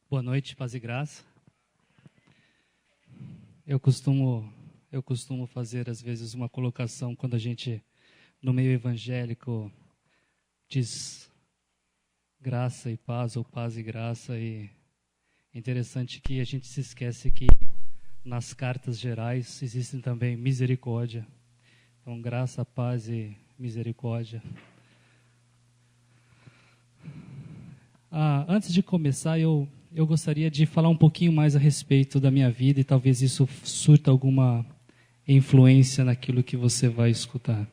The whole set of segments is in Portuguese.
Boa noite, paz e graça. Eu costumo fazer, às vezes, uma colocação quando a gente, no meio evangélico, diz graça e paz, ou paz e graça. E é interessante que a gente se esquece que nas cartas gerais existem também misericórdia. Então, graça, paz e misericórdia. Antes de começar, eu gostaria de falar um pouquinho mais a respeito da minha vida e talvez isso surta alguma influência naquilo que você vai escutar.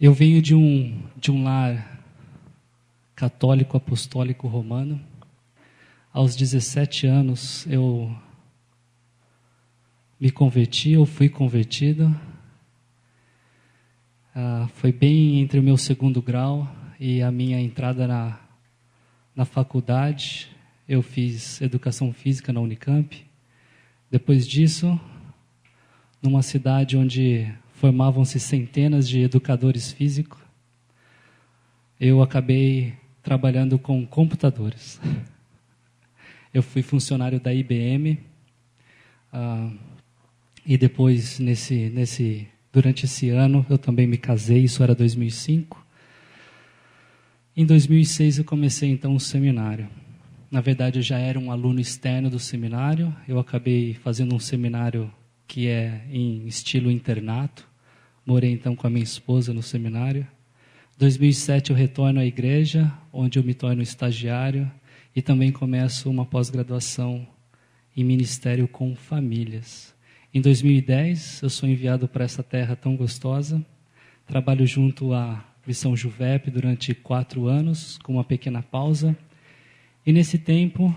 Eu venho de um lar católico apostólico romano. Aos 17 anos eu me converti, eu fui convertido. Foi bem entre o meu segundo grau e a minha entrada na faculdade. Eu fiz educação física na Unicamp. Depois disso, numa cidade onde formavam-se centenas de educadores físicos, eu acabei trabalhando com computadores. Eu fui funcionário da IBM e depois, durante esse ano, eu também me casei, isso era 2005. Em 2006 eu comecei então um seminário. Na verdade eu já era um aluno externo do seminário, eu acabei fazendo um seminário que é em estilo internato. Morei então com a minha esposa no seminário. Em 2007 eu retorno à igreja, onde eu me torno estagiário e também começo uma pós-graduação em ministério com famílias. Em 2010 eu sou enviado para essa terra tão gostosa, trabalho junto à Missão Juvep durante 4 anos, com uma pequena pausa. E nesse tempo,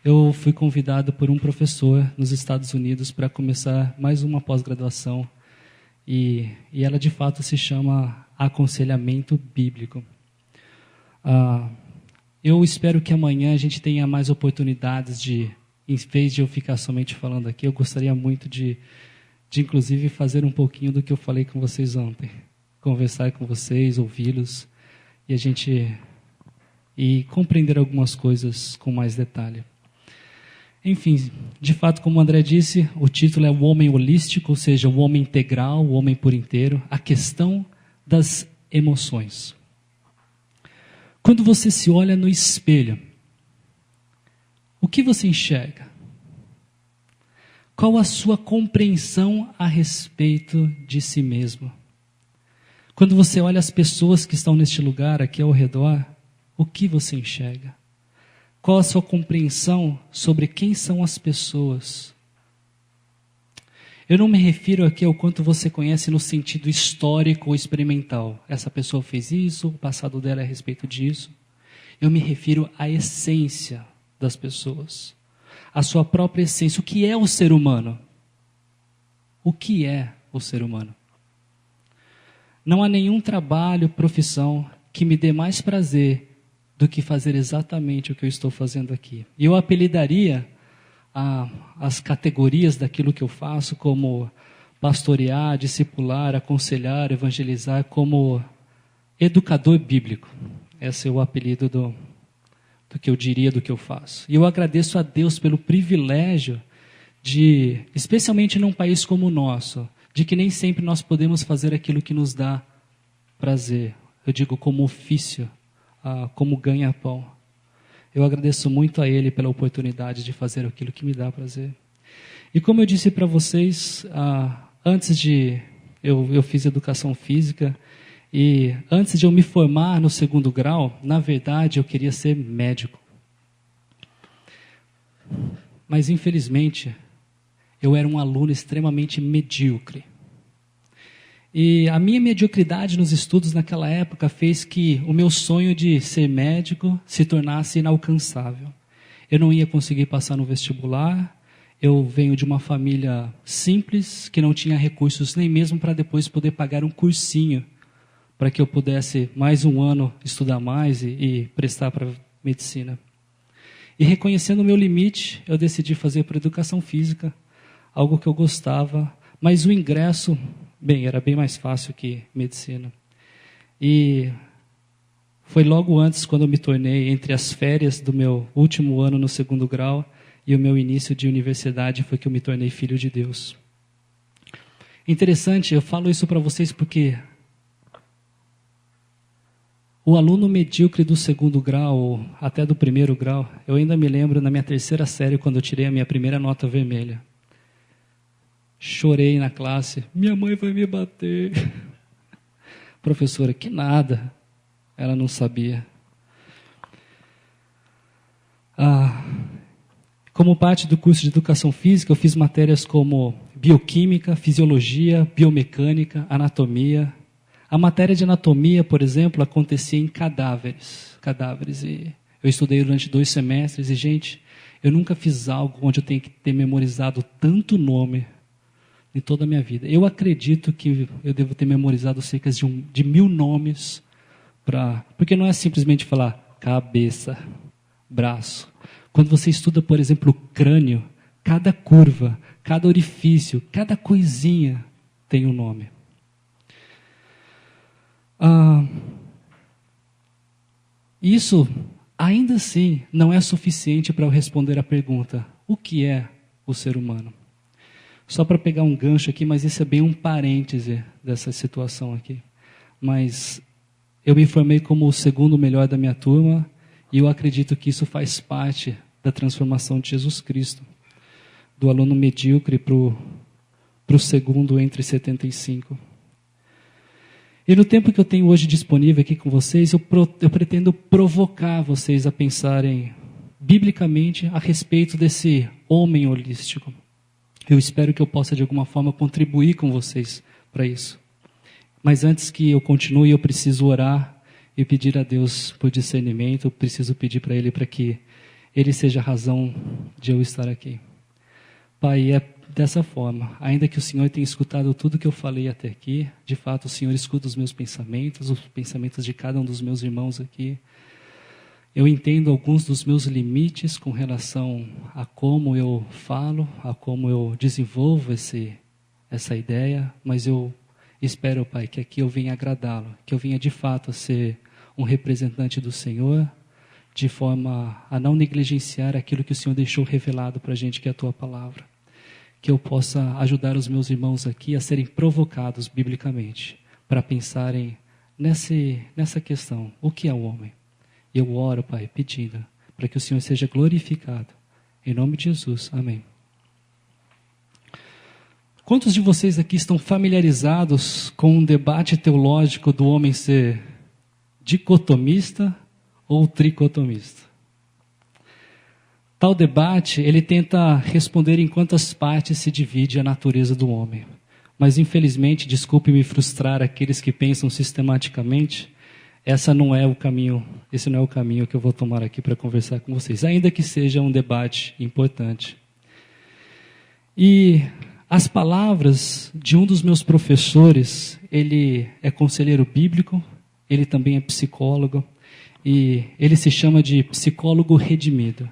eu fui convidado por um professor nos Estados Unidos para começar mais uma pós-graduação. E ela, de fato, se chama Aconselhamento Bíblico. Eu espero que amanhã a gente tenha mais oportunidades de, em vez de eu ficar somente falando aqui, eu gostaria muito de inclusive, fazer um pouquinho do que eu falei com vocês ontem. Conversar com vocês, ouvi-los e compreender algumas coisas com mais detalhe. Enfim, de fato, como o André disse, o título é o homem holístico, ou seja, o homem integral, o homem por inteiro, a questão das emoções. Quando você se olha no espelho, o que você enxerga? Qual a sua compreensão a respeito de si mesmo? Quando você olha as pessoas que estão neste lugar, aqui ao redor, o que você enxerga? Qual a sua compreensão sobre quem são as pessoas? Eu não me refiro aqui ao quanto você conhece no sentido histórico ou experimental. Essa pessoa fez isso, o passado dela é a respeito disso. Eu me refiro à essência das pessoas. A sua própria essência. O que é o ser humano? O que é o ser humano? Não há nenhum trabalho, profissão que me dê mais prazer do que fazer exatamente o que eu estou fazendo aqui. E eu apelidaria as categorias daquilo que eu faço como pastorear, discipular, aconselhar, evangelizar, como educador bíblico. Esse é o apelido do que eu diria do que eu faço. E eu agradeço a Deus pelo privilégio de, especialmente num país como o nosso, de que nem sempre nós podemos fazer aquilo que nos dá prazer. Eu digo como ofício, como ganha-pão. Eu agradeço muito a Ele pela oportunidade de fazer aquilo que me dá prazer. E como eu disse para vocês, eu fiz educação física, e antes de eu me formar no segundo grau, na verdade eu queria ser médico. Mas infelizmente, eu era um aluno extremamente medíocre. E a minha mediocridade nos estudos naquela época fez que o meu sonho de ser médico se tornasse inalcançável. Eu não ia conseguir passar no vestibular. Eu venho de uma família simples, que não tinha recursos nem mesmo para depois poder pagar um cursinho, para que eu pudesse mais um ano estudar mais e prestar para medicina. E reconhecendo o meu limite, eu decidi fazer por educação física, algo que eu gostava, mas o ingresso, era bem mais fácil que medicina. E Foi logo antes, quando eu me tornei, entre as férias do meu último ano no 2º grau e o meu início de universidade, foi que eu me tornei filho de Deus. Interessante, eu falo isso para vocês porque o aluno medíocre do 2º grau, ou até do 1º grau, eu ainda me lembro na minha 3ª série, quando eu tirei a minha primeira nota vermelha. Chorei na classe, minha mãe vai me bater. Professora, que nada. Ela não sabia. Como parte do curso de Educação Física, eu fiz matérias como bioquímica, fisiologia, biomecânica, anatomia. A matéria de anatomia, por exemplo, acontecia em cadáveres. E eu estudei durante 2 semestres e, gente, eu nunca fiz algo onde eu tenho que ter memorizado tanto nome em toda a minha vida. Eu acredito que eu devo ter memorizado cerca de 1.000 nomes. Porque não é simplesmente falar cabeça, braço. Quando você estuda, por exemplo, o crânio, cada curva, cada orifício, cada coisinha tem um nome. Isso, ainda assim, não é suficiente para eu responder a pergunta: o que é o ser humano? Só para pegar um gancho aqui, mas isso é bem um parêntese dessa situação aqui. Mas eu me formei como o 2º melhor da minha turma e eu acredito que isso faz parte da transformação de Jesus Cristo. Do aluno medíocre para o 2º entre 75. E no tempo que eu tenho hoje disponível aqui com vocês, eu pretendo provocar vocês a pensarem biblicamente a respeito desse homem holístico. Eu espero que eu possa de alguma forma contribuir com vocês para isso. Mas antes que eu continue, eu preciso orar e pedir a Deus por discernimento. Eu preciso pedir para Ele para que Ele seja a razão de eu estar aqui. Pai, é dessa forma. Ainda que o Senhor tenha escutado tudo que eu falei até aqui, de fato o Senhor escuta os meus pensamentos, os pensamentos de cada um dos meus irmãos aqui. Eu entendo alguns dos meus limites com relação a como eu falo, a como eu desenvolvo essa ideia, mas eu espero, Pai, que aqui eu venha agradá-lo, que eu venha de fato ser um representante do Senhor, de forma a não negligenciar aquilo que o Senhor deixou revelado para a gente, que é a Tua Palavra. Que eu possa ajudar os meus irmãos aqui a serem provocados biblicamente, para pensarem nessa questão, o que é o homem? E eu oro, Pai, pedindo para que o Senhor seja glorificado. Em nome de Jesus, amém. Quantos de vocês aqui estão familiarizados com um debate teológico do homem ser dicotomista ou tricotomista? Tal debate, ele tenta responder em quantas partes se divide a natureza do homem. Mas infelizmente, desculpe me frustrar aqueles que pensam sistematicamente, esse não é o caminho que eu vou tomar aqui para conversar com vocês, ainda que seja um debate importante. E as palavras de um dos meus professores, ele é conselheiro bíblico, ele também é psicólogo, e ele se chama de psicólogo redimido.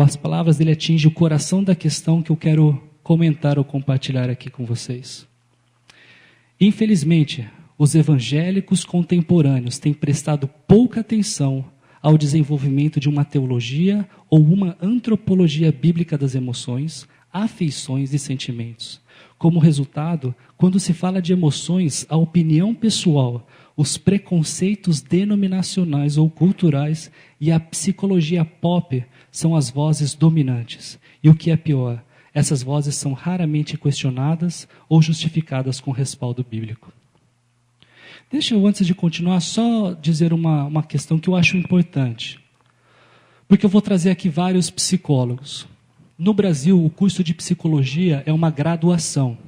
As palavras dele atingem o coração da questão que eu quero comentar ou compartilhar aqui com vocês. Infelizmente, os evangélicos contemporâneos têm prestado pouca atenção ao desenvolvimento de uma teologia ou uma antropologia bíblica das emoções, afeições e sentimentos. Como resultado, quando se fala de emoções, a opinião pessoal, os preconceitos denominacionais ou culturais e a psicologia pop são as vozes dominantes. E o que é pior, essas vozes são raramente questionadas ou justificadas com respaldo bíblico. Deixa eu, antes de continuar, só dizer uma questão que eu acho importante. Porque eu vou trazer aqui vários psicólogos. No Brasil, o curso de psicologia é uma graduação.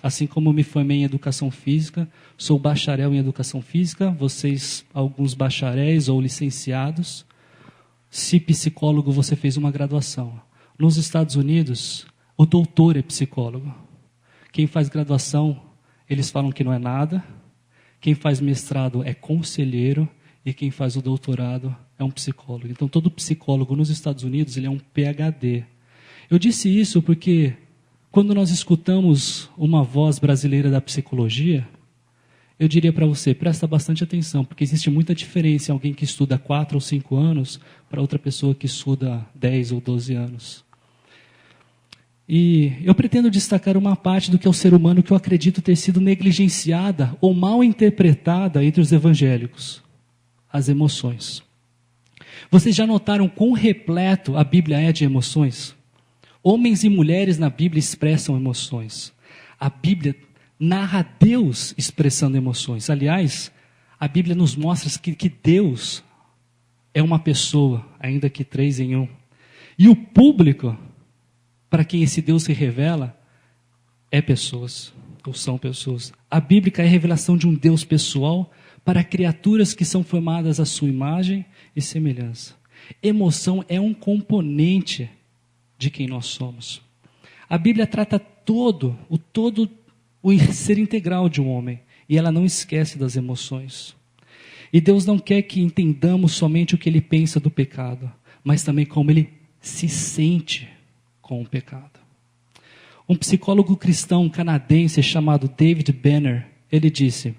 Assim como eu me formei em educação física, sou bacharel em educação física, vocês, alguns bacharéis ou licenciados. Se psicólogo, você fez uma graduação. Nos Estados Unidos, o doutor é psicólogo. Quem faz graduação, eles falam que não é nada. Quem faz mestrado é conselheiro e quem faz o doutorado é um psicólogo. Então, todo psicólogo nos Estados Unidos, ele é um PhD. Eu disse isso porque quando nós escutamos uma voz brasileira da psicologia, eu diria para você, presta bastante atenção, porque existe muita diferença em alguém que estuda 4 ou 5 anos para outra pessoa que estuda 10 ou 12 anos. E eu pretendo destacar uma parte do que é o ser humano que eu acredito ter sido negligenciada ou mal interpretada entre os evangélicos: as emoções. Vocês já notaram quão repleto a Bíblia é de emoções? Homens e mulheres na Bíblia expressam emoções. A Bíblia narra Deus expressando emoções. Aliás, a Bíblia nos mostra que Deus é uma pessoa, ainda que 3 em 1. E o público, para quem esse Deus se revela, é pessoas, ou são pessoas. A Bíblia é a revelação de um Deus pessoal para criaturas que são formadas à sua imagem e semelhança. Emoção é um componente de quem nós somos. A Bíblia trata todo o ser integral de um homem, e ela não esquece das emoções. E Deus não quer que entendamos somente o que Ele pensa do pecado, mas também como Ele se sente com o pecado. Um psicólogo cristão canadense chamado David Benner, ele disse: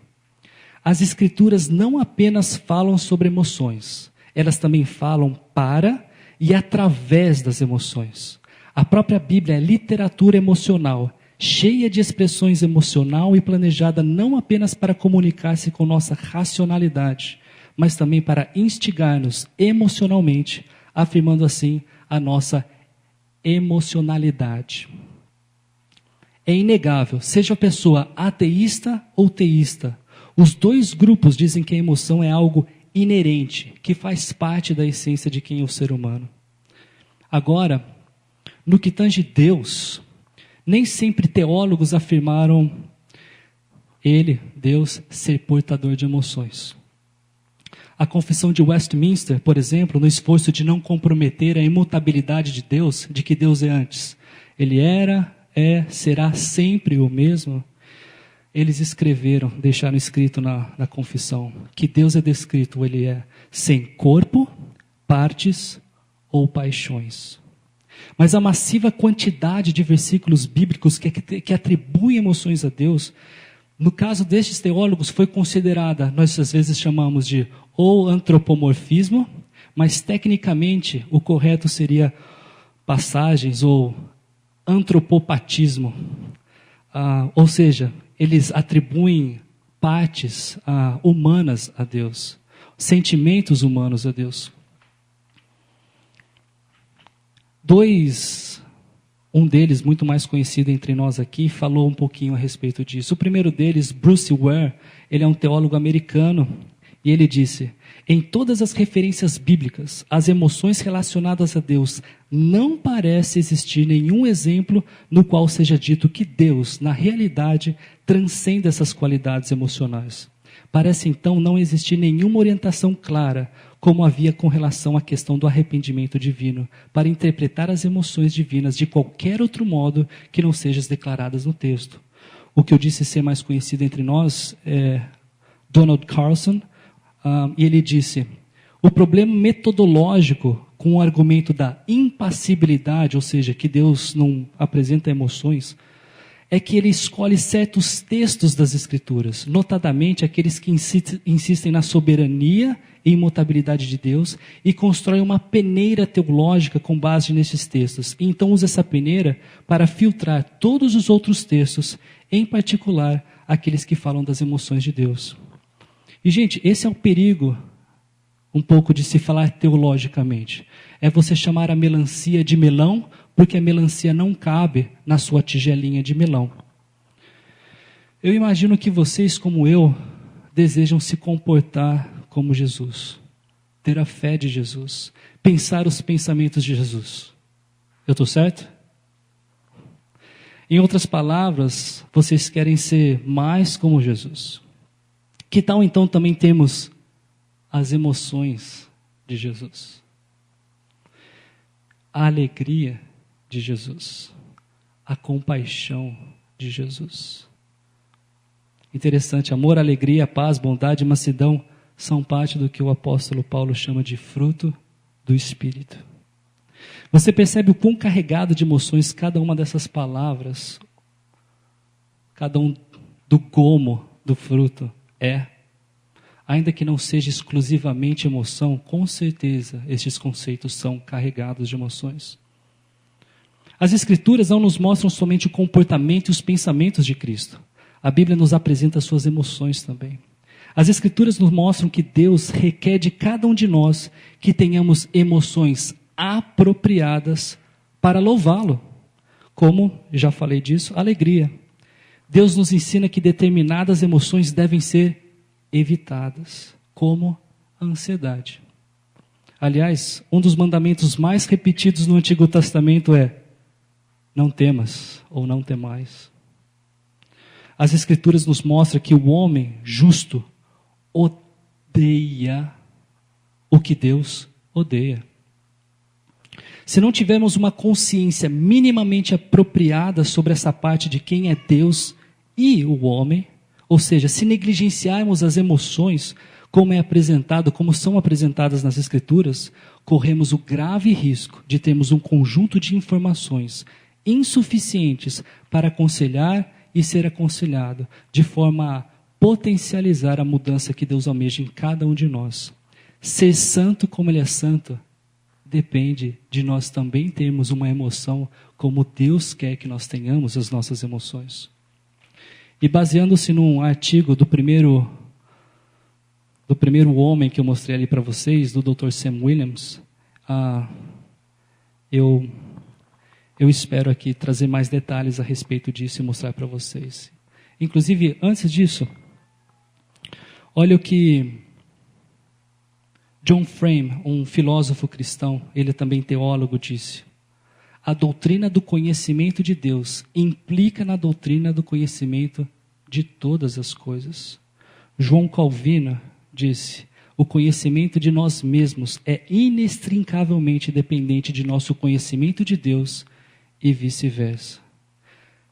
as Escrituras não apenas falam sobre emoções, elas também falam para e através das emoções. A própria Bíblia é literatura emocional, cheia de expressões emocional e planejada não apenas para comunicar-se com nossa racionalidade, mas também para instigar-nos emocionalmente, afirmando assim a nossa emocionalidade. É inegável, seja a pessoa ateísta ou teísta, os dois grupos dizem que a emoção é algo inerente, que faz parte da essência de quem é o ser humano. Agora, no que tange Deus, nem sempre teólogos afirmaram Deus, ser portador de emoções. A Confissão de Westminster, por exemplo, no esforço de não comprometer a imutabilidade de Deus, de que Deus é antes. Ele era, será sempre o mesmo. Eles escreveram, deixaram escrito na confissão, que Deus é descrito, Ele é sem corpo, partes ou paixões. Mas a massiva quantidade de versículos bíblicos que atribuem emoções a Deus, no caso destes teólogos, foi considerada, nós às vezes chamamos de ou antropomorfismo, mas tecnicamente o correto seria passagens ou antropopatismo. Ou seja, eles atribuem partes humanas a Deus, sentimentos humanos a Deus. Um deles, muito mais conhecido entre nós aqui, falou um pouquinho a respeito disso. O primeiro deles, Bruce Ware, ele é um teólogo americano, e ele disse: em todas as referências bíblicas, as emoções relacionadas a Deus, não parece existir nenhum exemplo no qual seja dito que Deus, na realidade, transcende essas qualidades emocionais. Parece então não existir nenhuma orientação clara, como havia com relação à questão do arrependimento divino, para interpretar as emoções divinas de qualquer outro modo que não sejam declaradas no texto. O que eu disse ser mais conhecido entre nós é Donald Carson, e ele disse: o problema metodológico com o argumento da impassibilidade, ou seja, que Deus não apresenta emoções, é que ele escolhe certos textos das Escrituras, notadamente aqueles que insistem na soberania e imutabilidade de Deus, e constrói uma peneira teológica com base nesses textos. E então usa essa peneira para filtrar todos os outros textos, em particular aqueles que falam das emoções de Deus. E, gente, esse é o perigo, um pouco, de se falar teologicamente. É você chamar a melancia de melão, porque a melancia não cabe na sua tigelinha de melão. Eu imagino que vocês, como eu, desejam se comportar como Jesus, ter a fé de Jesus, pensar os pensamentos de Jesus. Eu estou certo? Em outras palavras, vocês querem ser mais como Jesus. Que tal então também temos as emoções de Jesus? A alegria de Jesus, a compaixão de Jesus. Interessante, amor, alegria, paz, bondade e mansidão são parte do que o apóstolo Paulo chama de fruto do Espírito. Você percebe o quão carregado de emoções cada uma dessas palavras, cada um do gomo do fruto É. Ainda que não seja exclusivamente emoção, com certeza estes conceitos são carregados de emoções. As Escrituras não nos mostram somente o comportamento e os pensamentos de Cristo. A Bíblia nos apresenta suas emoções também. As Escrituras nos mostram que Deus requer de cada um de nós que tenhamos emoções apropriadas para louvá-lo. Como, já falei disso, alegria. Deus nos ensina que determinadas emoções devem ser evitadas, como a ansiedade. Aliás, um dos mandamentos mais repetidos no Antigo Testamento é: não temas ou não temais. As Escrituras nos mostram que o homem justo odeia o que Deus odeia. Se não tivermos uma consciência minimamente apropriada sobre essa parte de quem é Deus e o homem, ou seja, se negligenciarmos as emoções como é apresentado, como são apresentadas nas Escrituras, corremos o grave risco de termos um conjunto de informações insuficientes para aconselhar e ser aconselhado, de forma a potencializar a mudança que Deus almeja em cada um de nós. Ser santo como Ele é santo depende de nós também termos uma emoção como Deus quer que nós tenhamos as nossas emoções. E baseando-se num artigo do primeiro homem que eu mostrei ali para vocês, do Dr. Sam Williams, eu espero aqui trazer mais detalhes a respeito disso e mostrar para vocês. Inclusive, antes disso, olha o que John Frame, um filósofo cristão, ele também teólogo, disse: a doutrina do conhecimento de Deus implica na doutrina do conhecimento de todas as coisas. João Calvino disse: o conhecimento de nós mesmos é inextricavelmente dependente de nosso conhecimento de Deus e vice-versa.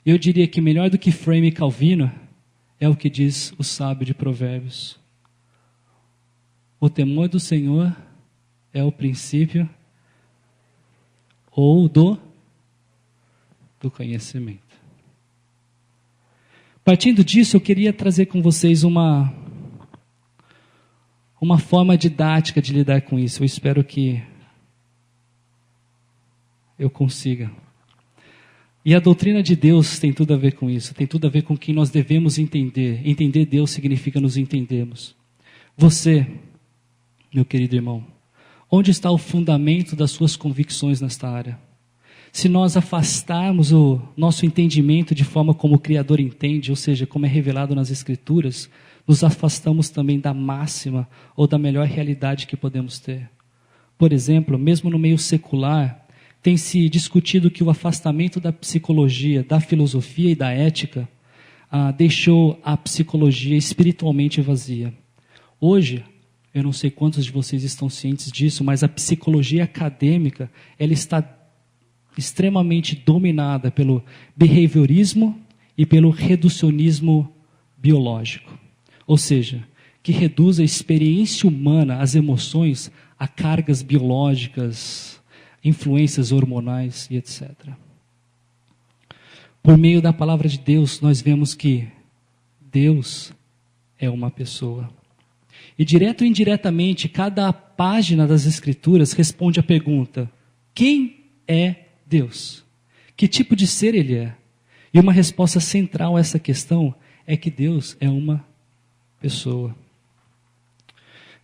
Eu diria que melhor do que Frame e Calvino é o que diz o sábio de Provérbios: o temor do Senhor é o princípio ou do conhecimento. Partindo disso, eu queria trazer com vocês uma forma didática de lidar com isso. Eu espero que eu consiga. E a doutrina de Deus tem tudo a ver com isso, tem tudo a ver com o que nós devemos entender. Entender Deus significa nos entendermos. Você, meu querido irmão, onde está o fundamento das suas convicções nesta área? Se nós afastarmos o nosso entendimento de forma como o Criador entende, ou seja, como é revelado nas Escrituras, nos afastamos também da máxima ou da melhor realidade que podemos ter. Por exemplo, mesmo no meio secular, tem se discutido que o afastamento da psicologia, da filosofia e da ética deixou a psicologia espiritualmente vazia. Hoje, eu não sei quantos de vocês estão cientes disso, mas a psicologia acadêmica, ela está extremamente dominada pelo behaviorismo e pelo reducionismo biológico. Ou seja, que reduz a experiência humana, as emoções, a cargas biológicas, influências hormonais e etc. Por meio da palavra de Deus, nós vemos que Deus é uma pessoa. E direto ou indiretamente, cada página das Escrituras responde à pergunta: quem é Deus? Que tipo de ser Ele é? E uma resposta central a essa questão é que Deus é uma pessoa.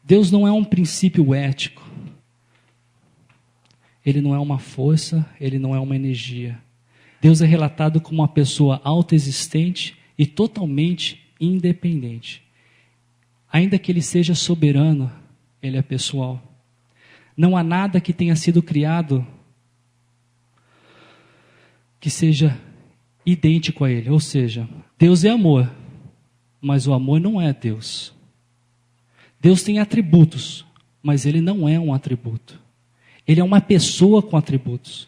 Deus não é um princípio ético. Ele não é uma força, Ele não é uma energia. Deus é relatado como uma pessoa autoexistente e totalmente independente. Ainda que Ele seja soberano, Ele é pessoal. Não há nada que tenha sido criado que seja idêntico a Ele. Ou seja, Deus é amor, mas o amor não é Deus. Deus tem atributos, mas Ele não é um atributo. Ele é uma pessoa com atributos.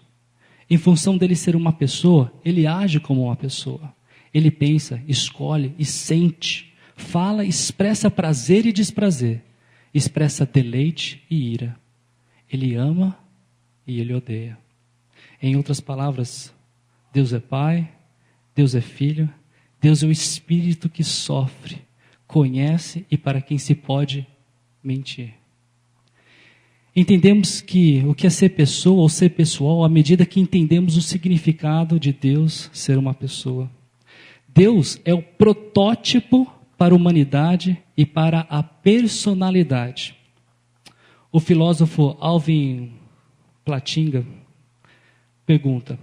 Em função dele ser uma pessoa, Ele age como uma pessoa. Ele pensa, escolhe e sente. Fala, expressa prazer e desprazer. Expressa deleite e ira. Ele ama e Ele odeia. Em outras palavras, Deus é Pai, Deus é Filho, Deus é o Espírito que sofre conhece e para quem se pode mentir. Entendemos que o que é ser pessoa ou ser pessoal à medida que entendemos o significado de Deus ser uma pessoa. Deus é o protótipo para a humanidade e para a personalidade. O filósofo Alvin Plantinga pergunta: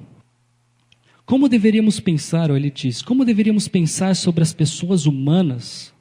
como deveríamos pensar, ou ele diz, como deveríamos pensar sobre as pessoas humanas?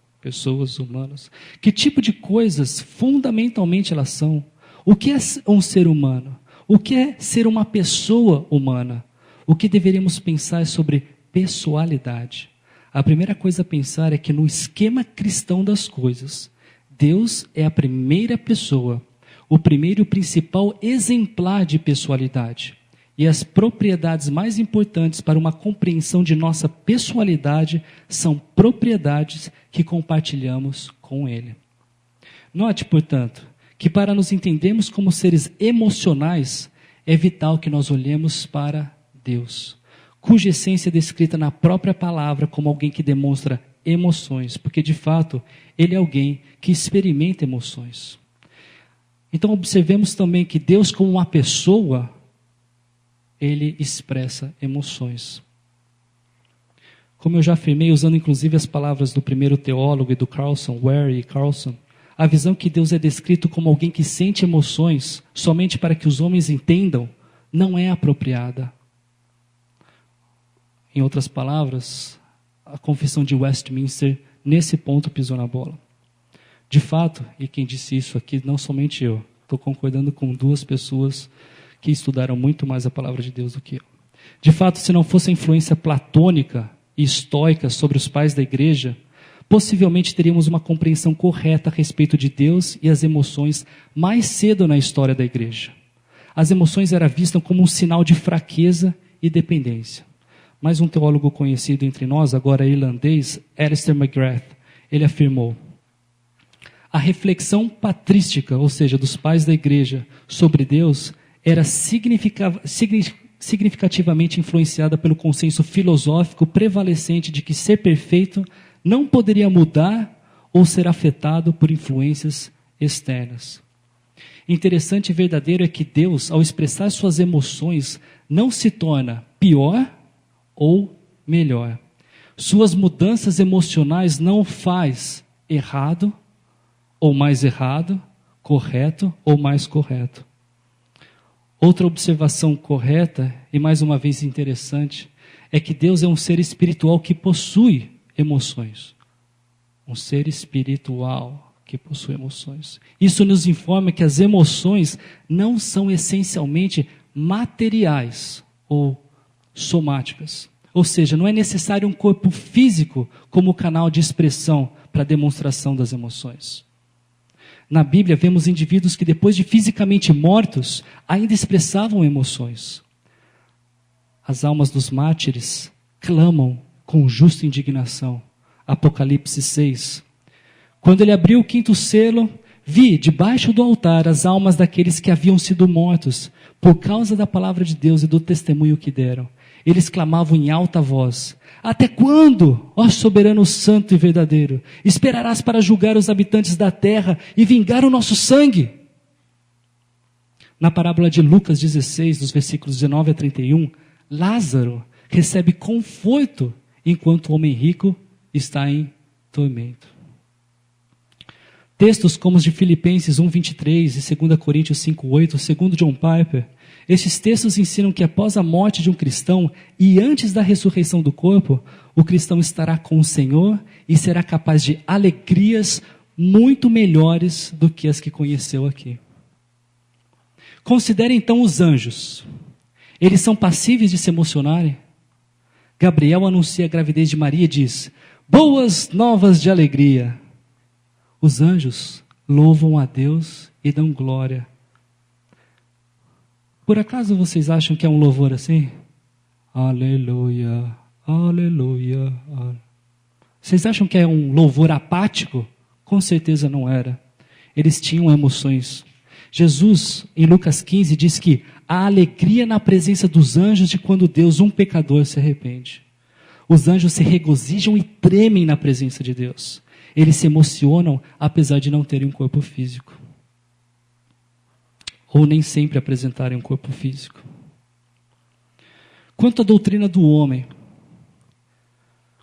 Que tipo de coisas fundamentalmente elas são? O que é um ser humano? O que é ser uma pessoa humana? O que deveríamos pensar sobre pessoalidade? A primeira coisa a pensar é que no esquema cristão das coisas, Deus é a primeira pessoa, o primeiro e o principal exemplar de pessoalidade. E as propriedades mais importantes para uma compreensão de nossa pessoalidade são propriedades que compartilhamos com Ele. Note, portanto, que para nos entendermos como seres emocionais, é vital que nós olhemos para Deus, cuja essência é descrita na própria palavra como alguém que demonstra emoções, porque de fato, Ele é alguém que experimenta emoções. Então observemos também que Deus, como uma pessoa, Ele expressa emoções. Como eu já afirmei, usando inclusive as palavras do primeiro teólogo e do Carlson, Ware e Carlson, a visão que Deus é descrito como alguém que sente emoções somente para que os homens entendam, não é apropriada. Em outras palavras, a confissão de Westminster, nesse ponto, pisou na bola. De fato, e quem disse isso aqui, não somente eu, estou concordando com duas pessoas que estudaram muito mais a palavra de Deus do que eu. De fato, se não fosse a influência platônica e estoica sobre os pais da igreja, possivelmente teríamos uma compreensão correta a respeito de Deus e as emoções mais cedo na história da igreja. As emoções eram vistas como um sinal de fraqueza e dependência. Mas um teólogo conhecido entre nós, agora irlandês, Alistair McGrath, ele afirmou: a reflexão patrística, ou seja, dos pais da igreja, sobre Deus, era significativamente influenciada pelo consenso filosófico prevalecente de que ser perfeito não poderia mudar ou ser afetado por influências externas. Interessante e verdadeiro é que Deus, ao expressar suas emoções, não se torna pior ou melhor. Suas mudanças emocionais não o faz errado ou mais errado, correto ou mais correto. Outra observação correta, e mais uma vez interessante, é que Deus é um ser espiritual que possui emoções. Um ser espiritual que possui emoções. Isso nos informa que as emoções não são essencialmente materiais ou somáticas. Ou seja, não é necessário um corpo físico como canal de expressão para a demonstração das emoções. Na Bíblia, vemos indivíduos que depois de fisicamente mortos, ainda expressavam emoções. As almas dos mártires clamam com justa indignação. Apocalipse 6. Quando ele abriu o quinto selo, vi debaixo do altar as almas daqueles que haviam sido mortos, por causa da palavra de Deus e do testemunho que deram. Eles clamavam em alta voz: até quando, ó soberano santo e verdadeiro, esperarás para julgar os habitantes da terra e vingar o nosso sangue? Na parábola de Lucas 16, dos versículos 19 a 31, Lázaro recebe conforto enquanto o homem rico está em tormento. Textos como os de Filipenses 1:23 e 2 Coríntios 5:8, segundo John Piper, estes textos ensinam que após a morte de um cristão e antes da ressurreição do corpo, o cristão estará com o Senhor e será capaz de alegrias muito melhores do que as que conheceu aqui. Considere então os anjos. Eles são passíveis de se emocionarem? Gabriel anuncia a gravidez de Maria e diz: boas novas de alegria. Os anjos louvam a Deus e dão glória. Por acaso vocês acham que é um louvor assim? Aleluia, aleluia. Vocês acham que é um louvor apático? Com certeza não era. Eles tinham emoções. Jesus, em Lucas 15, diz que há alegria na presença dos anjos de quando Deus, um pecador, se arrepende. Os anjos se regozijam e tremem na presença de Deus. Eles se emocionam apesar de não terem um corpo físico. Ou nem sempre apresentarem um corpo físico. Quanto à doutrina do homem,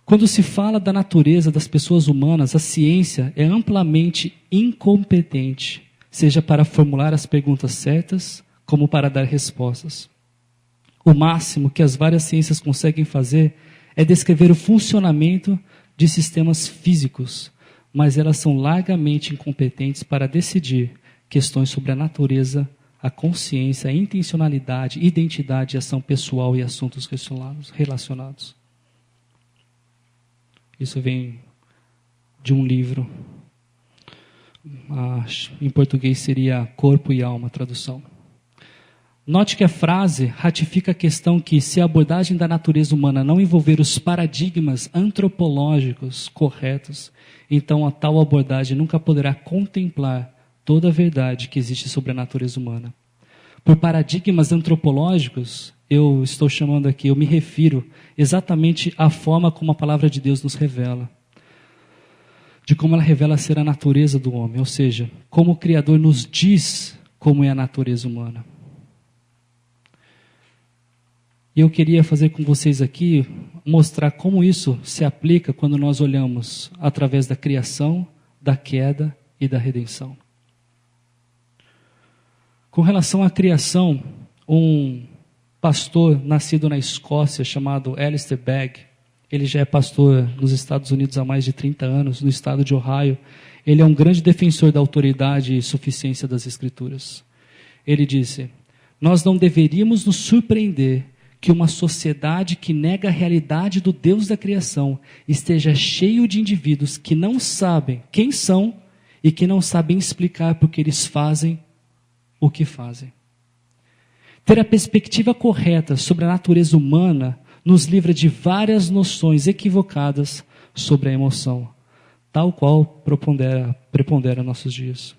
quando se fala da natureza das pessoas humanas, a ciência é amplamente incompetente, seja para formular as perguntas certas, como para dar respostas. O máximo que as várias ciências conseguem fazer é descrever o funcionamento de sistemas físicos, mas elas são largamente incompetentes para decidir questões sobre a natureza, a consciência, a intencionalidade, identidade, ação pessoal e assuntos relacionados. Isso vem de um livro, em português seria Corpo e Alma, tradução. Note que a frase ratifica a questão que, se a abordagem da natureza humana não envolver os paradigmas antropológicos corretos, então a tal abordagem nunca poderá contemplar toda a verdade que existe sobre a natureza humana. Por paradigmas antropológicos, eu me refiro exatamente à forma como a palavra de Deus nos revela. De como ela revela ser a natureza do homem, ou seja, como o Criador nos diz como é a natureza humana. E eu queria fazer com vocês aqui, mostrar como isso se aplica quando nós olhamos através da criação, da queda e da redenção. Com relação à criação, um pastor nascido na Escócia, chamado Alistair Begg, ele já é pastor nos Estados Unidos há mais de 30 anos, no estado de Ohio. Ele é um grande defensor da autoridade e suficiência das Escrituras. Ele disse: nós não deveríamos nos surpreender que uma sociedade que nega a realidade do Deus da criação esteja cheio de indivíduos que não sabem quem são e que não sabem explicar porque eles fazem o que fazem. Ter a perspectiva correta sobre a natureza humana nos livra de várias noções equivocadas sobre a emoção, tal qual prepondera nossos dias.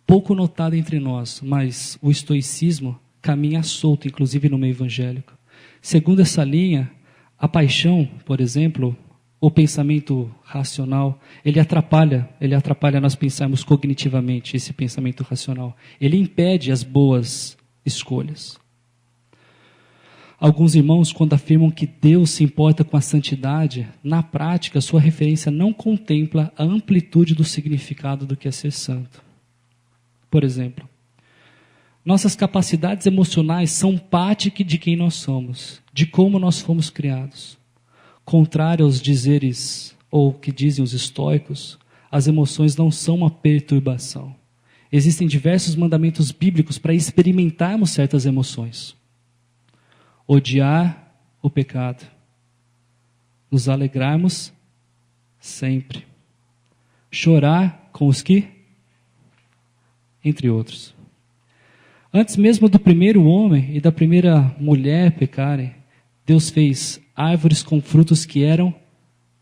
Pouco notado entre nós, mas o estoicismo caminha solto, inclusive no meio evangélico. Segundo essa linha, a paixão, por exemplo, o pensamento racional, ele atrapalha nós pensarmos cognitivamente esse pensamento racional. Ele impede as boas escolhas. Alguns irmãos, quando afirmam que Deus se importa com a santidade, na prática, sua referência não contempla a amplitude do significado do que é ser santo. Por exemplo, nossas capacidades emocionais são parte de quem nós somos, de como nós fomos criados. Contrário aos dizeres, ou que dizem os estoicos, as emoções não são uma perturbação. Existem diversos mandamentos bíblicos para experimentarmos certas emoções. Odiar o pecado. Nos alegrarmos sempre. Chorar com os que? Entre outros. Antes mesmo do primeiro homem e da primeira mulher pecarem, Deus fez árvores com frutos que eram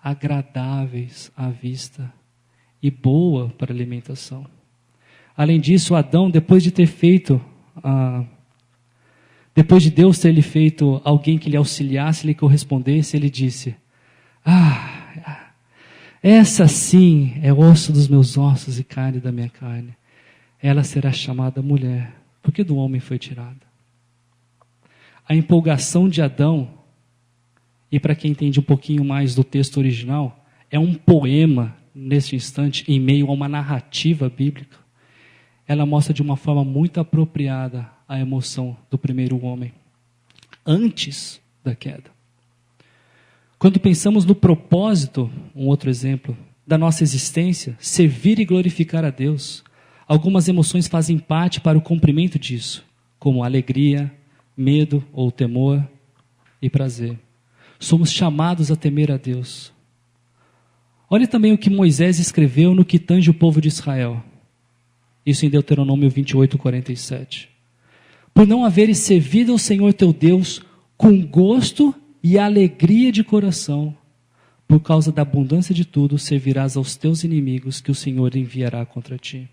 agradáveis à vista e boa para a alimentação. Além disso, Adão, depois de Deus ter lhe feito alguém que lhe auxiliasse, lhe correspondesse, ele disse: essa sim é osso dos meus ossos e carne da minha carne. Ela será chamada mulher, porque do homem foi tirada. A empolgação de Adão, e para quem entende um pouquinho mais do texto original, é um poema, neste instante, em meio a uma narrativa bíblica. Ela mostra de uma forma muito apropriada a emoção do primeiro homem, antes da queda. Quando pensamos no propósito, um outro exemplo, da nossa existência, servir e glorificar a Deus, algumas emoções fazem parte para o cumprimento disso, como alegria, medo ou temor e prazer. Somos chamados a temer a Deus. Olhe também o que Moisés escreveu no que tange o povo de Israel. Isso em Deuteronômio 28:47. Por não haveres servido ao Senhor teu Deus com gosto e alegria de coração, por causa da abundância de tudo, servirás aos teus inimigos que o Senhor enviará contra ti.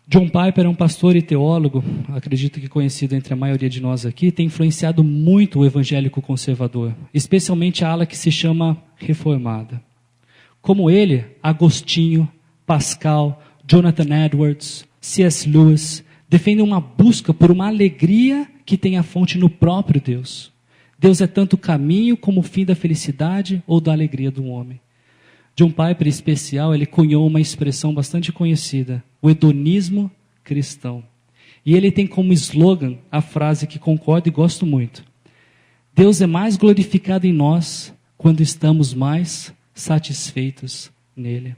John Piper é um pastor e teólogo, acredito que conhecido entre a maioria de nós aqui, tem influenciado muito o evangélico conservador, especialmente a ala que se chama reformada. Como ele, Agostinho, Pascal, Jonathan Edwards, C.S. Lewis, defendem uma busca por uma alegria que tem a fonte no próprio Deus. Deus é tanto o caminho como o fim da felicidade ou da alegria do homem. John Piper, em especial, ele cunhou uma expressão bastante conhecida, o hedonismo cristão. E ele tem como slogan a frase que concordo e gosto muito. Deus é mais glorificado em nós quando estamos mais satisfeitos nele.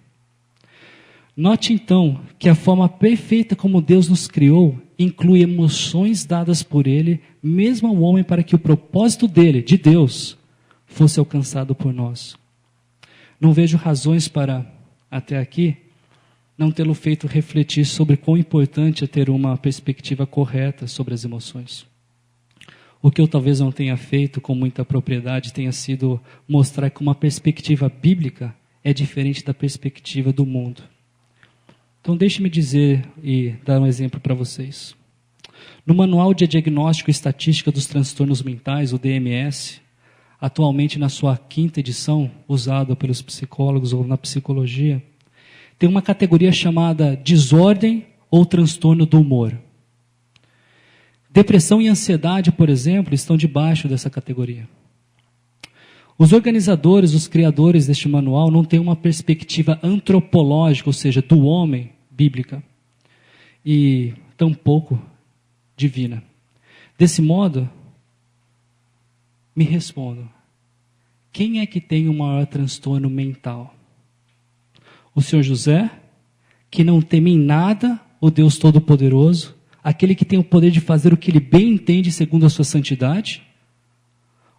Note então que a forma perfeita como Deus nos criou inclui emoções dadas por ele, mesmo ao homem, para que o propósito dele, de Deus, fosse alcançado por nós. Não vejo razões para, até aqui, não tê-lo feito refletir sobre quão importante é ter uma perspectiva correta sobre as emoções. O que eu talvez não tenha feito com muita propriedade tenha sido mostrar que uma perspectiva bíblica é diferente da perspectiva do mundo. Então deixe-me dizer e dar um exemplo para vocês. No Manual de Diagnóstico e Estatística dos Transtornos Mentais, o DMS, atualmente na sua 5ª edição, usada pelos psicólogos ou na psicologia, tem uma categoria chamada desordem ou transtorno do humor. Depressão e ansiedade, por exemplo, estão debaixo dessa categoria. Os organizadores, os criadores deste manual, não têm uma perspectiva antropológica, ou seja, do homem, bíblica, e tampouco divina. Desse modo, me respondam, quem é que tem o maior transtorno mental? O Senhor José, que não teme em nada o Deus Todo-Poderoso, aquele que tem o poder de fazer o que ele bem entende segundo a sua santidade?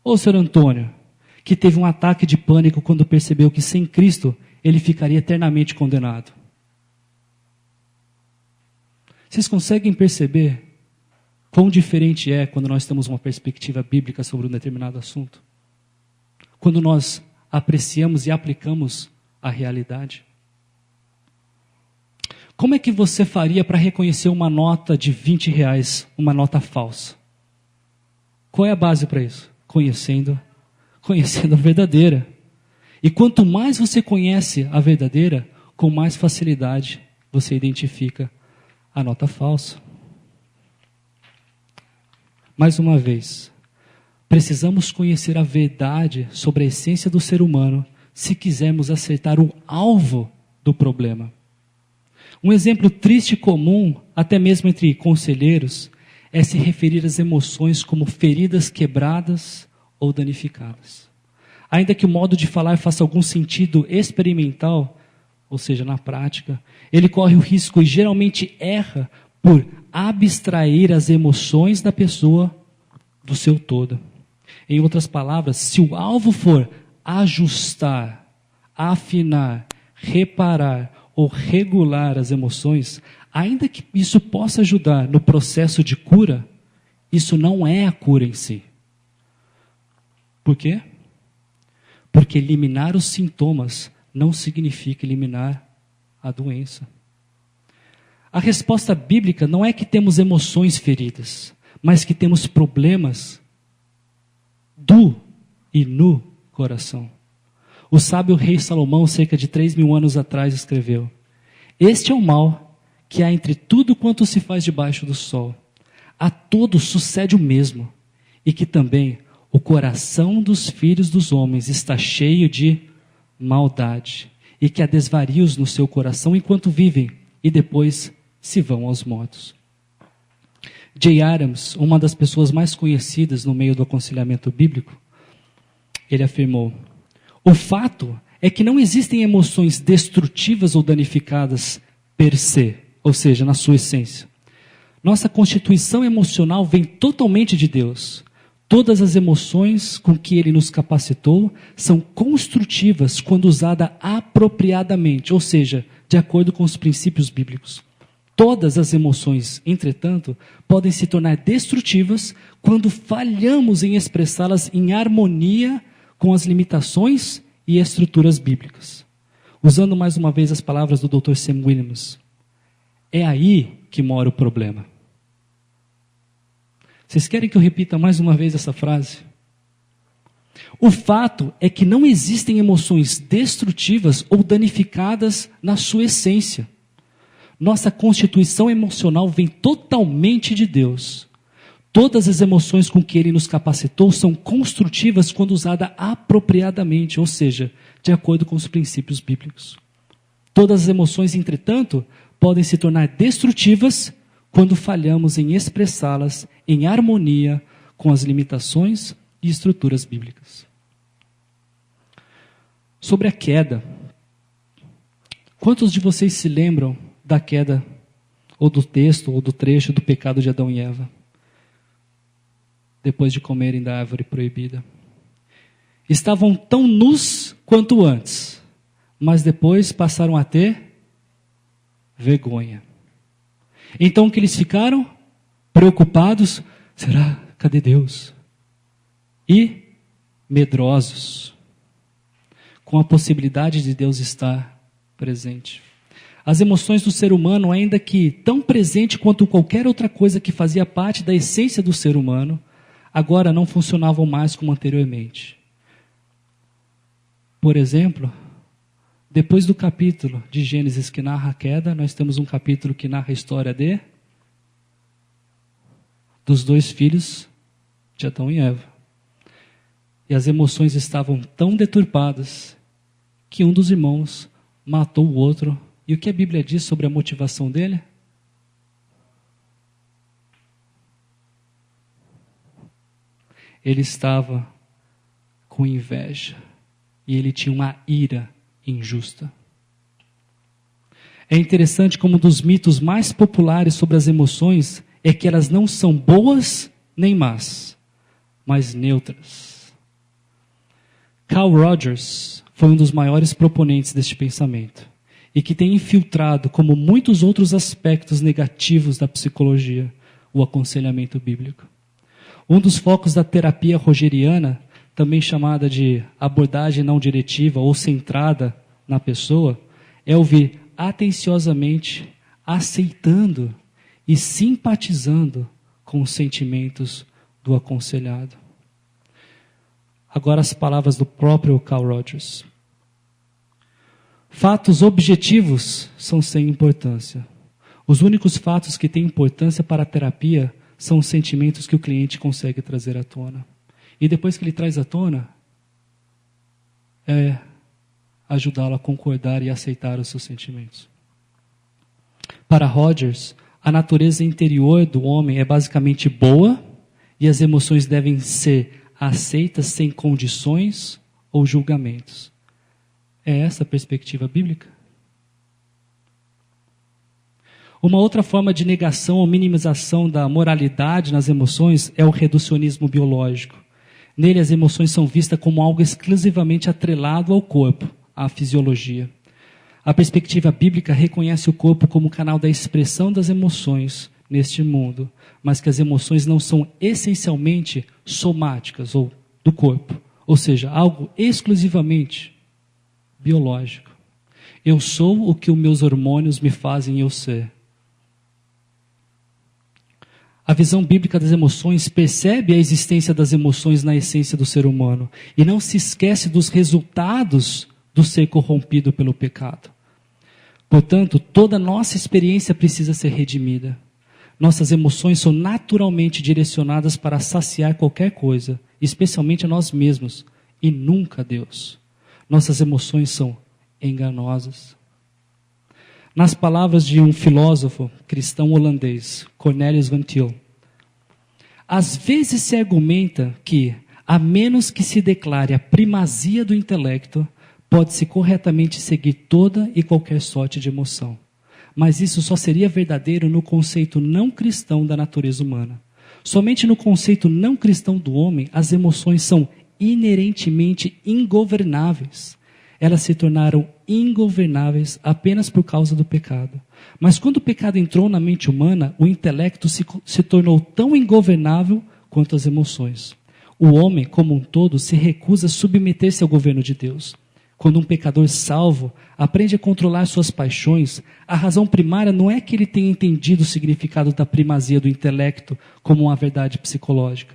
Ou o Senhor Antônio, que teve um ataque de pânico quando percebeu que sem Cristo ele ficaria eternamente condenado? Vocês conseguem perceber quão diferente é quando nós temos uma perspectiva bíblica sobre um determinado assunto? Quando nós apreciamos e aplicamos a realidade? Como é que você faria para reconhecer uma nota de R$20, uma nota falsa? Qual é a base para isso? Conhecendo a verdadeira. E quanto mais você conhece a verdadeira, com mais facilidade você identifica a nota falsa. Mais uma vez, precisamos conhecer a verdade sobre a essência do ser humano se quisermos acertar o alvo do problema. Um exemplo triste e comum, até mesmo entre conselheiros, é se referir às emoções como feridas quebradas ou danificadas. Ainda que o modo de falar faça algum sentido experimental, ou seja, na prática, ele corre o risco e geralmente erra por abstrair as emoções da pessoa do seu todo. Em outras palavras, se o alvo for ajustar, afinar, reparar ou regular as emoções, ainda que isso possa ajudar no processo de cura, isso não é a cura em si. Por quê? Porque eliminar os sintomas não significa eliminar a doença. A resposta bíblica não é que temos emoções feridas, mas que temos problemas do e no coração. O sábio rei Salomão, cerca de 3.000 anos atrás, escreveu: este é o mal que há entre tudo quanto se faz debaixo do sol. A todos sucede o mesmo, e que também o coração dos filhos dos homens está cheio de maldade, e que há desvarios no seu coração enquanto vivem, e depois se vão aos mortos. Jay Adams, uma das pessoas mais conhecidas no meio do aconselhamento bíblico, ele afirmou: o fato é que não existem emoções destrutivas ou danificadas per se, ou seja, na sua essência. Nossa constituição emocional vem totalmente de Deus. Todas as emoções com que Ele nos capacitou são construtivas quando usada apropriadamente, ou seja, de acordo com os princípios bíblicos. Todas as emoções, entretanto, podem se tornar destrutivas quando falhamos em expressá-las em harmonia com as limitações e estruturas bíblicas. Usando mais uma vez as palavras do Dr. Sam Williams, É aí que mora o problema. Vocês querem que eu repita mais uma vez essa frase? O fato é que não existem emoções destrutivas ou danificadas na sua essência. Nossa constituição emocional vem totalmente de Deus. Todas as emoções com que Ele nos capacitou são construtivas quando usadas apropriadamente, ou seja, de acordo com os princípios bíblicos. Todas as emoções, entretanto, podem se tornar destrutivas quando falhamos em expressá-las em harmonia com as limitações e estruturas bíblicas. Sobre a queda, quantos de vocês se lembram da queda, ou do texto, ou do trecho do pecado de Adão e Eva, depois de comerem da árvore proibida? Estavam tão nus quanto antes, mas depois passaram a ter vergonha. Então o que eles ficaram? Preocupados, será? Cadê Deus? E medrosos, com a possibilidade de Deus estar presente. As emoções do ser humano, ainda que tão presente quanto qualquer outra coisa que fazia parte da essência do ser humano, agora não funcionavam mais como anteriormente. Por exemplo, depois do capítulo de Gênesis que narra a queda, nós temos um capítulo que narra a história dos 2 filhos de Adão e Eva. E as emoções estavam tão deturpadas que um dos irmãos matou o outro. E o que a Bíblia diz sobre a motivação dele? Ele estava com inveja e ele tinha uma ira injusta. É interessante como um dos mitos mais populares sobre as emoções é que elas não são boas nem más, mas neutras. Carl Rogers foi um dos maiores proponentes deste pensamento e que tem infiltrado, como muitos outros aspectos negativos da psicologia, o aconselhamento bíblico. Um dos focos da terapia rogeriana, também chamada de abordagem não diretiva ou centrada na pessoa, é ouvir atenciosamente, aceitando e simpatizando com os sentimentos do aconselhado. Agora as palavras do próprio Carl Rogers. Fatos objetivos são sem importância. Os únicos fatos que têm importância para a terapia são os sentimentos que o cliente consegue trazer à tona. E depois que ele traz à tona, é ajudá-lo a concordar e aceitar os seus sentimentos. Para Rogers, a natureza interior do homem é basicamente boa e as emoções devem ser aceitas sem condições ou julgamentos. É essa a perspectiva bíblica? Uma outra forma de negação ou minimização da moralidade nas emoções é o reducionismo biológico. Nele, as emoções são vistas como algo exclusivamente atrelado ao corpo, à fisiologia. A perspectiva bíblica reconhece o corpo como canal da expressão das emoções neste mundo, mas que as emoções não são essencialmente somáticas ou do corpo, ou seja, algo exclusivamente biológico. Eu sou o que os meus hormônios me fazem eu ser. A visão bíblica das emoções percebe a existência das emoções na essência do ser humano e não se esquece dos resultados do ser corrompido pelo pecado. Portanto, toda nossa experiência precisa ser redimida. Nossas emoções são naturalmente direcionadas para saciar qualquer coisa, especialmente a nós mesmos, e nunca a Deus. Nossas emoções são enganosas. Nas palavras de um filósofo cristão holandês, Cornelius van Til, às vezes se argumenta que, a menos que se declare a primazia do intelecto, pode-se corretamente seguir toda e qualquer sorte de emoção. Mas isso só seria verdadeiro no conceito não cristão da natureza humana. Somente no conceito não cristão do homem, as emoções são inerentemente ingovernáveis. Elas se tornaram ingovernáveis apenas por causa do pecado. Mas quando o pecado entrou na mente humana, o intelecto se tornou tão ingovernável quanto as emoções. O homem, como um todo, se recusa a submeter-se ao governo de Deus. Quando um pecador salvo aprende a controlar suas paixões, a razão primária não é que ele tenha entendido o significado da primazia do intelecto como uma verdade psicológica,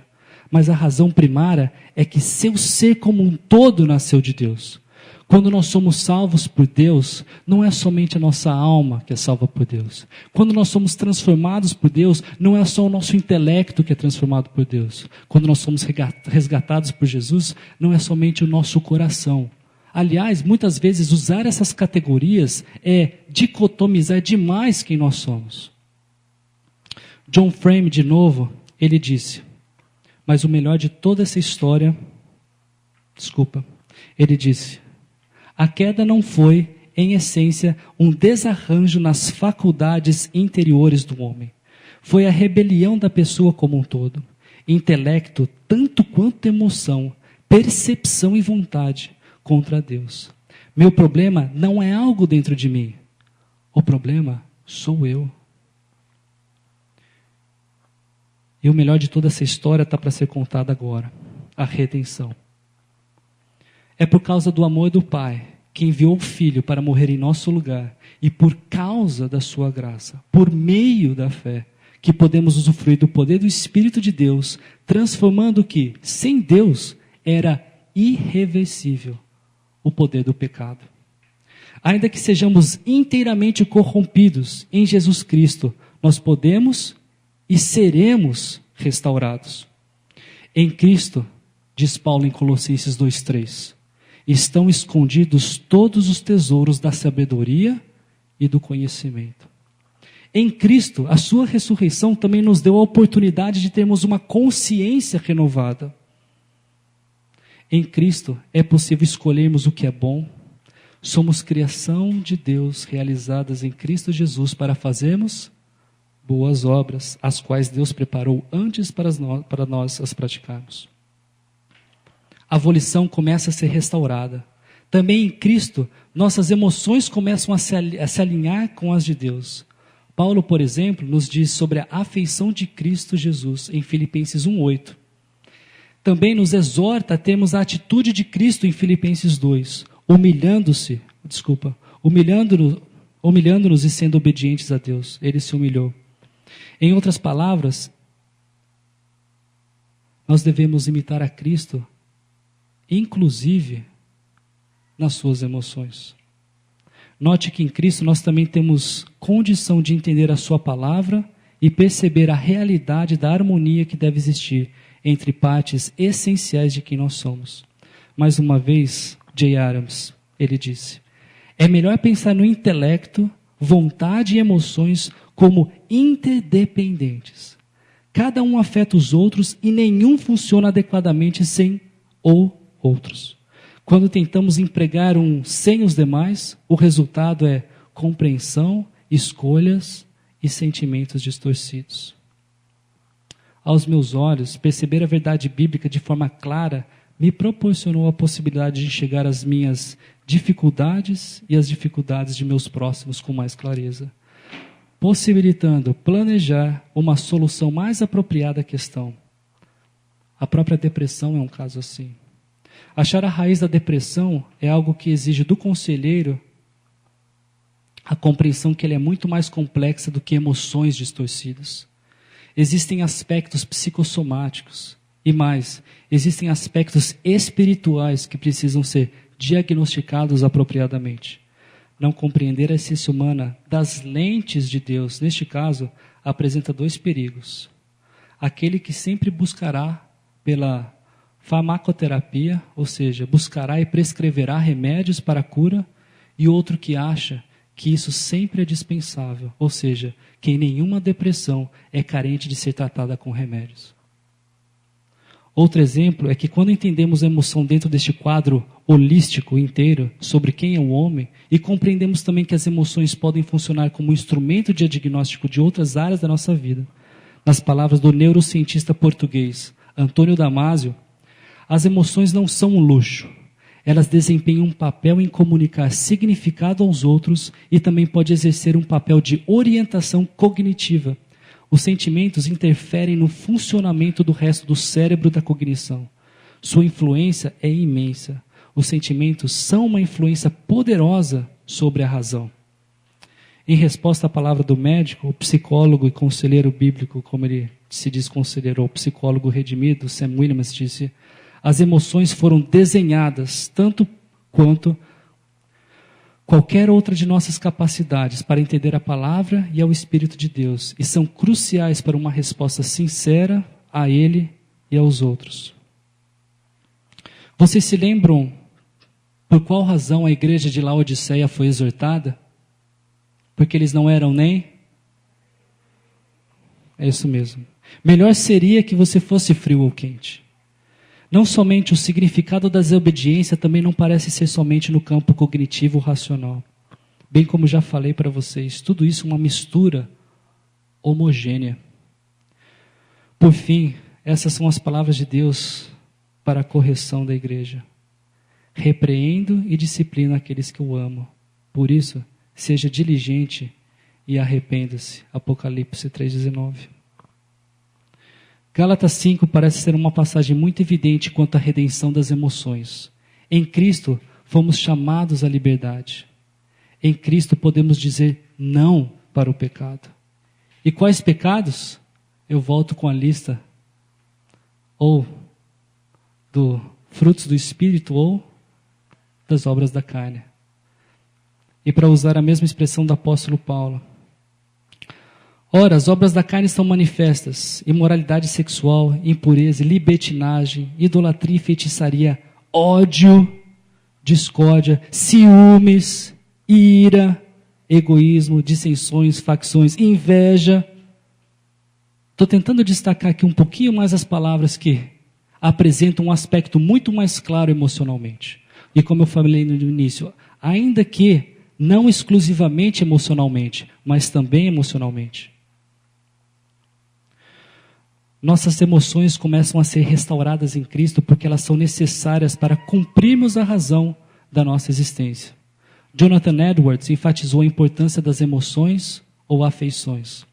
mas a razão primária é que seu ser como um todo nasceu de Deus. Quando nós somos salvos por Deus, não é somente a nossa alma que é salva por Deus. Quando nós somos transformados por Deus, não é só o nosso intelecto que é transformado por Deus. Quando nós somos resgatados por Jesus, não é somente o nosso coração. Aliás, muitas vezes usar essas categorias é dicotomizar demais quem nós somos. John Frame, de novo, ele disse, mas o melhor de toda essa história, ele disse, a queda não foi, em essência, um desarranjo nas faculdades interiores do homem. Foi a rebelião da pessoa como um todo. Intelecto, tanto quanto emoção, percepção e vontade contra Deus. Meu problema não é algo dentro de mim. O problema sou eu. E o melhor de toda essa história está para ser contada agora. A redenção. É por causa do amor do Pai, que enviou o Filho para morrer em nosso lugar, e por causa da sua graça, por meio da fé, que podemos usufruir do poder do Espírito de Deus, transformando o que, sem Deus, era irreversível, o poder do pecado. Ainda que sejamos inteiramente corrompidos em Jesus Cristo, nós podemos e seremos restaurados. Em Cristo, diz Paulo em Colossenses 2:3, estão escondidos todos os tesouros da sabedoria e do conhecimento. Em Cristo, a sua ressurreição também nos deu a oportunidade de termos uma consciência renovada. Em Cristo é possível escolhermos o que é bom. Somos criação de Deus realizadas em Cristo Jesus para fazermos boas obras, as quais Deus preparou antes para nós as praticarmos. A volição começa a ser restaurada. Também em Cristo, nossas emoções começam a se alinhar com as de Deus. Paulo, por exemplo, nos diz sobre a afeição de Cristo Jesus em Filipenses 1:8. Também nos exorta a termos a atitude de Cristo em Filipenses 2, humilhando-nos e sendo obedientes a Deus. Ele se humilhou. Em outras palavras, nós devemos imitar a Cristo, inclusive nas suas emoções. Note que em Cristo nós também temos condição de entender a sua palavra e perceber a realidade da harmonia que deve existir entre partes essenciais de quem nós somos. Mais uma vez, J. Adams, ele disse, é melhor pensar no intelecto, vontade e emoções como interdependentes. Cada um afeta os outros e nenhum funciona adequadamente sem outros. Quando tentamos empregar um sem os demais, o resultado é compreensão, escolhas e sentimentos distorcidos. Aos meus olhos, perceber a verdade bíblica de forma clara me proporcionou a possibilidade de enxergar as minhas dificuldades e as dificuldades de meus próximos com mais clareza, possibilitando planejar uma solução mais apropriada à questão. A própria depressão é um caso assim. Achar a raiz da depressão é algo que exige do conselheiro a compreensão que ele é muito mais complexa do que emoções distorcidas. Existem aspectos psicossomáticos e mais, existem aspectos espirituais que precisam ser diagnosticados apropriadamente. Não compreender a essência humana das lentes de Deus, neste caso, apresenta dois perigos. Aquele que sempre buscará pela farmacoterapia, ou seja, buscará e prescreverá remédios para a cura, e outro que acha que isso sempre é dispensável, ou seja, que em nenhuma depressão é carente de ser tratada com remédios. Outro exemplo é que quando entendemos a emoção dentro deste quadro holístico inteiro sobre quem é o homem e compreendemos também que as emoções podem funcionar como instrumento de diagnóstico de outras áreas da nossa vida, nas palavras do neurocientista português Antônio Damasio, as emoções não são um luxo. Elas desempenham um papel em comunicar significado aos outros e também pode exercer um papel de orientação cognitiva. Os sentimentos interferem no funcionamento do resto do cérebro da cognição. Sua influência é imensa. os sentimentos são uma influência poderosa sobre a razão. Em resposta à palavra do médico, o psicólogo e conselheiro bíblico, como ele se diz conselheiro, ou psicólogo redimido, Sam Williams disse: as emoções foram desenhadas tanto quanto qualquer outra de nossas capacidades para entender a palavra e ao Espírito de Deus, e são cruciais para uma resposta sincera a Ele e aos outros. Vocês se lembram por qual razão a igreja de Laodiceia foi exortada? Porque eles não eram nem... É isso mesmo. Melhor seria que você fosse frio ou quente. Não somente o significado da desobediência também não parece ser somente no campo cognitivo racional. Bem como já falei para vocês, tudo isso é uma mistura homogênea. Por fim, essas são as palavras de Deus para a correção da igreja. Repreendo e disciplino aqueles que o amam. Por isso, seja diligente e arrependa-se. Apocalipse 3,19. Gálatas 5 parece ser uma passagem muito evidente quanto à redenção das emoções. Em Cristo, fomos chamados à liberdade. Em Cristo, podemos dizer não para o pecado. E quais pecados? Eu volto com a lista. Ou do frutos do Espírito, ou das obras da carne. E para usar a mesma expressão do apóstolo Paulo: ora, as obras da carne são manifestas: imoralidade sexual, impureza, libertinagem, idolatria e feitiçaria, ódio, discórdia, ciúmes, ira, egoísmo, dissensões, facções, inveja. Estou tentando destacar aqui um pouquinho mais as palavras que apresentam um aspecto muito mais claro emocionalmente. E como eu falei no início, ainda que não exclusivamente emocionalmente, mas também emocionalmente. Nossas emoções começam a ser restauradas em Cristo porque elas são necessárias para cumprirmos a razão da nossa existência. Jonathan Edwards enfatizou a importância das emoções ou afeições.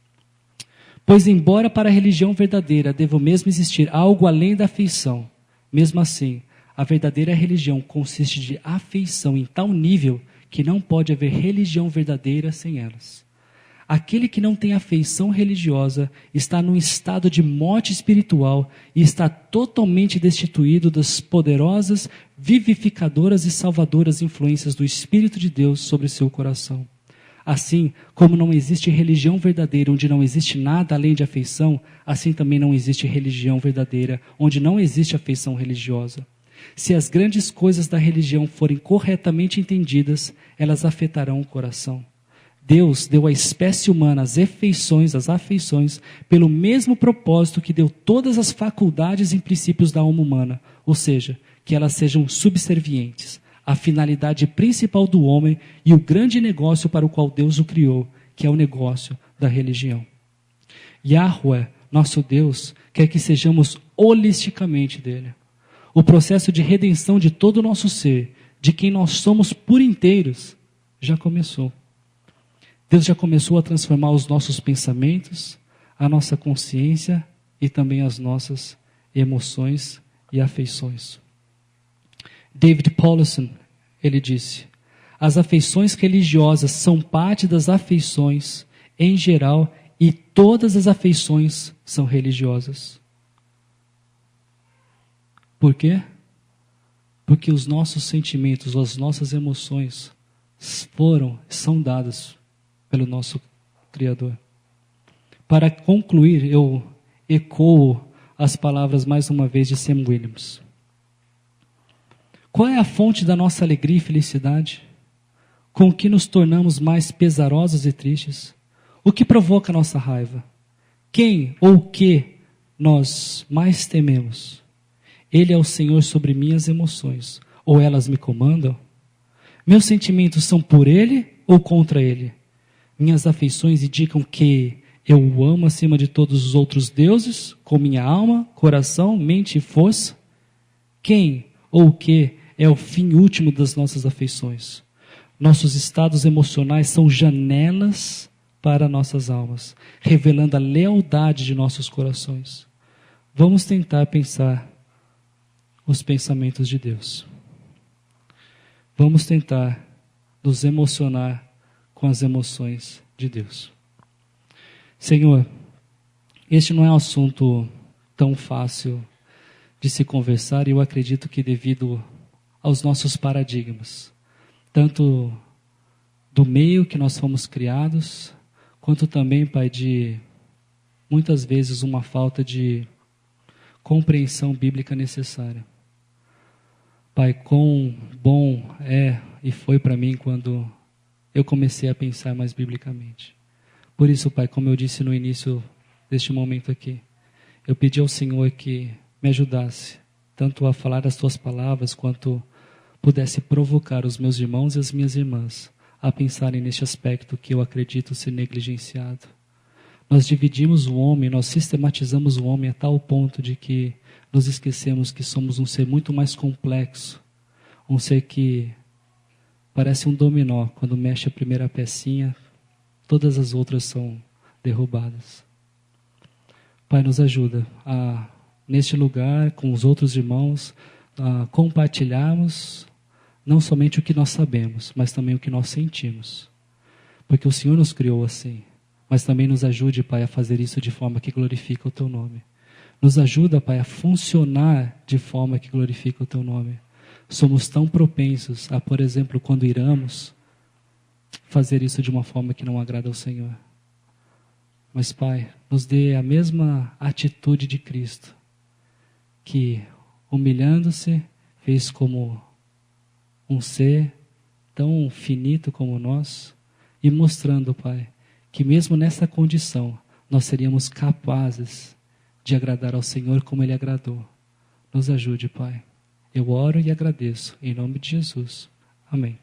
Pois embora para a religião verdadeira deva mesmo existir algo além da afeição, mesmo assim, a verdadeira religião consiste de afeição em tal nível que não pode haver religião verdadeira sem elas. Aquele que não tem afeição religiosa está num estado de morte espiritual e está totalmente destituído das poderosas, vivificadoras e salvadoras influências do Espírito de Deus sobre seu coração. Assim como não existe religião verdadeira onde não existe nada além de afeição, assim também não existe religião verdadeira onde não existe afeição religiosa. Se as grandes coisas da religião forem corretamente entendidas, elas afetarão o coração. Deus deu à espécie humana as afeições, pelo mesmo propósito que deu todas as faculdades e princípios da alma humana, ou seja, que elas sejam subservientes à finalidade principal do homem e o grande negócio para o qual Deus o criou, que é o negócio da religião. Yahweh, nosso Deus, quer que sejamos holisticamente dele. O processo de redenção de todo o nosso ser, de quem nós somos por inteiros, já começou. Deus já começou a transformar os nossos pensamentos, a nossa consciência e também as nossas emoções e afeições. David Powlison, ele disse: as afeições religiosas são parte das afeições em geral e todas as afeições são religiosas. Por quê? Porque os nossos sentimentos, as nossas emoções são dadas pelo nosso Criador. Para concluir, eu ecoo as palavras mais uma vez de Sam Williams. Qual é a fonte da nossa alegria e felicidade? Com o que nos tornamos mais pesarosos e tristes? O que provoca a nossa raiva? Quem ou o que nós mais tememos? Ele é o Senhor sobre minhas emoções, ou elas me comandam? Meus sentimentos são por Ele ou contra Ele? Minhas afeições indicam que eu o amo acima de todos os outros deuses, com minha alma, coração, mente e força? Quem ou o que é o fim último das nossas afeições? Nossos estados emocionais são janelas para nossas almas, revelando a lealdade de nossos corações. Vamos tentar pensar os pensamentos de Deus. vamos tentar nos emocionar com as emoções de Deus. Senhor, este não é um assunto tão fácil de se conversar, e eu acredito que devido aos nossos paradigmas, tanto do meio que nós fomos criados, quanto também, Pai, de muitas vezes uma falta de compreensão bíblica necessária. Pai, quão bom é e foi para mim quando eu comecei a pensar mais biblicamente. Por isso, Pai, como eu disse no início deste momento aqui, eu pedi ao Senhor que me ajudasse, tanto a falar as Tuas palavras, quanto pudesse provocar os meus irmãos e as minhas irmãs a pensarem neste aspecto que eu acredito ser negligenciado. Nós dividimos o homem, nós sistematizamos o homem a tal ponto de que nos esquecemos que somos um ser muito mais complexo, um ser que parece um dominó, quando mexe a primeira pecinha, todas as outras são derrubadas. Pai, nos ajuda a, neste lugar, com os outros irmãos, a compartilharmos não somente o que nós sabemos, mas também o que nós sentimos. Porque o Senhor nos criou assim. Mas também nos ajude, Pai, a fazer isso de forma que glorifica o Teu nome. Nos ajuda, Pai, a funcionar de forma que glorifica o Teu nome. Somos tão propensos a, por exemplo, quando iramos, fazer isso de uma forma que não agrada ao Senhor. Mas, Pai, nos dê a mesma atitude de Cristo, que, humilhando-se, fez como um ser tão finito como nós, e mostrando, Pai, que mesmo nessa condição, nós seríamos capazes de agradar ao Senhor como Ele agradou. Nos ajude, Pai. Eu oro e agradeço, em nome de Jesus. Amém.